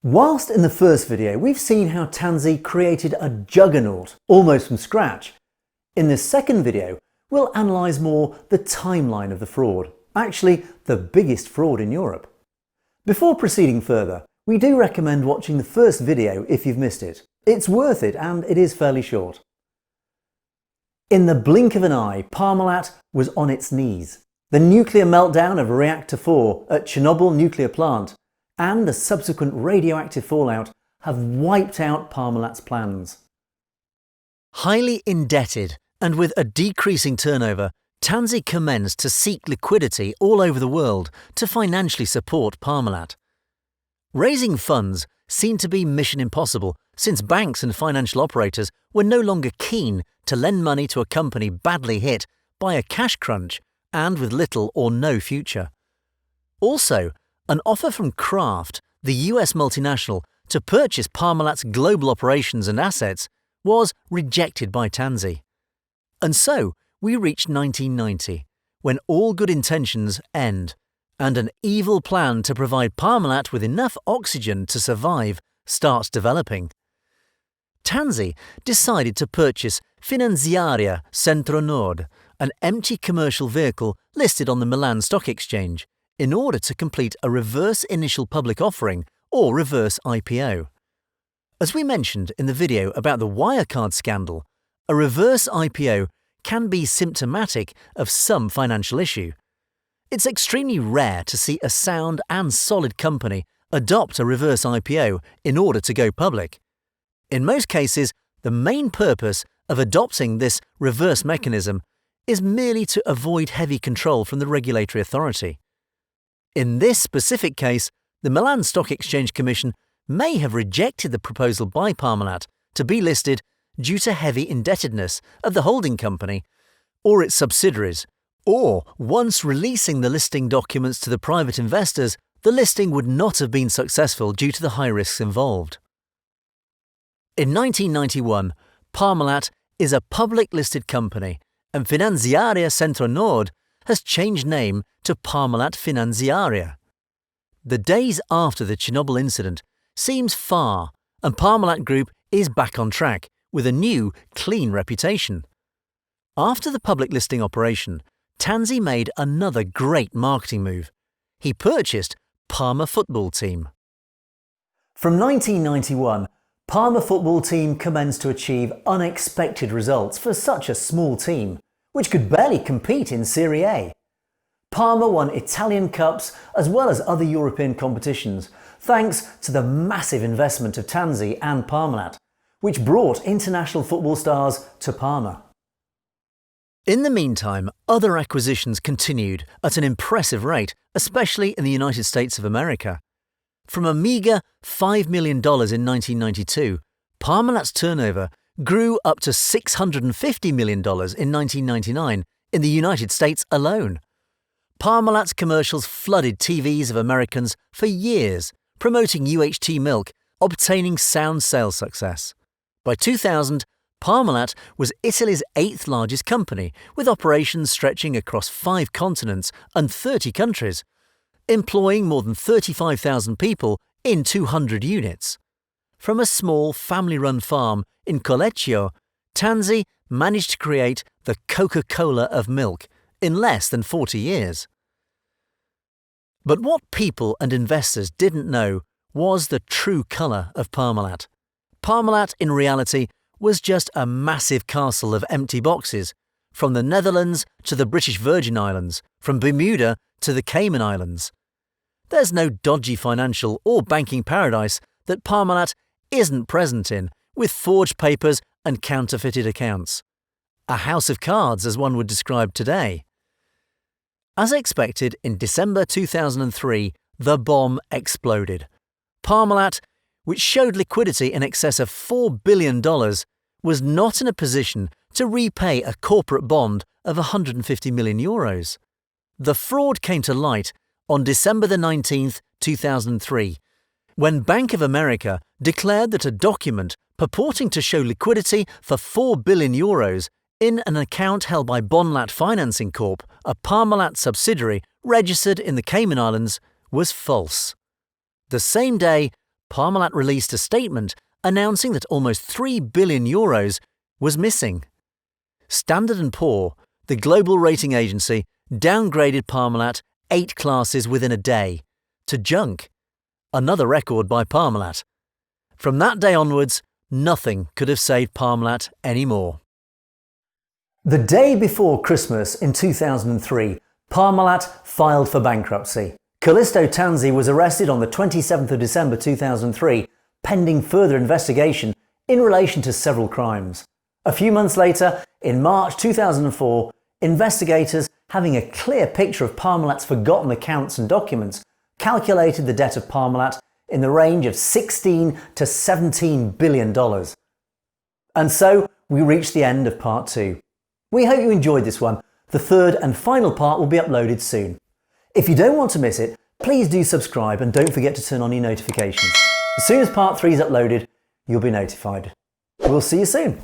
Whilst in the first video we've seen how Tanzi created a juggernaut almost from scratch, in this second video we'll analyse more the timeline of the fraud, actually the biggest fraud in Europe. Before proceeding further, we do recommend watching the first video if you've missed it. It's worth it and it is fairly short. In the blink of an eye, Parmalat was on its knees. The nuclear meltdown of Reactor 4 at Chernobyl nuclear plant and the subsequent radioactive fallout have wiped out Parmalat's plans. Highly indebted and with a decreasing turnover, Tanzi commenced to seek liquidity all over the world to financially support Parmalat. Raising funds seemed to be mission impossible since banks and financial operators were no longer keen to lend money to a company badly hit by a cash crunch and with little or no future. Also, an offer from Kraft, the US multinational, to purchase Parmalat's global operations and assets was rejected by Tanzi. And so we reach 1990, when all good intentions end, and an evil plan to provide Parmalat with enough oxygen to survive starts developing. Tanzi decided to purchase Finanza Centro Nord, an empty commercial vehicle listed on the Milan Stock Exchange, in order to complete a reverse initial public offering or reverse IPO. As we mentioned in the video about the Wirecard scandal, a reverse IPO can be symptomatic of some financial issue. It's extremely rare to see a sound and solid company adopt a reverse IPO in order to go public. In most cases, the main purpose of adopting this reverse mechanism is merely to avoid heavy control from the regulatory authority. In this specific case, the Milan Stock Exchange Commission may have rejected the proposal by Parmalat to be listed due to heavy indebtedness of the holding company or its subsidiaries, or once releasing the listing documents to the private investors, the listing would not have been successful due to the high risks involved. In 1991, Parmalat is a public listed company, and Finanza Centro Nord has changed name to Parmalat Finanza. The days after the Chernobyl incident seems far, and Parmalat Group is back on track with a new, clean reputation. After the public listing operation, Tanzi made another great marketing move. He purchased Parma football team. From 1991, Parma football team commenced to achieve unexpected results for such a small team, which could barely compete in Serie A. Parma won Italian cups as well as other European competitions, thanks to the massive investment of Tanzi and Parmalat, which brought international football stars to Parma. In the meantime, other acquisitions continued at an impressive rate, especially in the United States of America. From a meagre $5 million in 1992, Parmalat's turnover grew up to $650 million in 1999 in the United States alone. Parmalat's commercials flooded TVs of Americans for years, promoting UHT milk, obtaining sound sales success. By 2000, Parmalat was Italy's 8th largest company, with operations stretching across 5 continents and 30 countries, employing more than 35,000 people in 200 units. From a small family-run farm in Calcio, Tanzi managed to create the Coca-Cola of milk in less than 40 years. But what people and investors didn't know was the true colour of Parmalat. Parmalat, in reality, was just a massive castle of empty boxes, from the Netherlands to the British Virgin Islands, from Bermuda to the Cayman Islands. There's no dodgy financial or banking paradise that Parmalat isn't present in, with forged papers and counterfeited accounts. A house of cards, as one would describe today. As expected, in December 2003, the bomb exploded. Parmalat, which showed liquidity in excess of $4 billion, was not in a position to repay a corporate bond of €150 million. The fraud came to light on December 19, 2003, when Bank of America declared that a document purporting to show liquidity for €4 billion in an account held by Parmalat Financing Corp, a Parmalat subsidiary registered in the Cayman Islands, was false. The same day, Parmalat released a statement announcing that almost €3 billion was missing. Standard & Poor, the global rating agency, downgraded Parmalat 8 classes within a day to junk, another record by Parmalat. From that day onwards, nothing could have saved Parmalat anymore. The day before Christmas in 2003, Parmalat filed for bankruptcy. Calisto Tanzi was arrested on the 27th of December 2003, pending further investigation in relation to several crimes. A few months later, in March 2004, investigators, having a clear picture of Parmalat's forgotten accounts and documents, calculated the debt of Parmalat in the range of $16 to $17 billion. And so we reached the end of part 2. We hope you enjoyed this one. The third and final part will be uploaded soon. If you don't want to miss it, please do subscribe and don't forget to turn on your notifications. As soon as part 3 is uploaded, you'll be notified. We'll see you soon.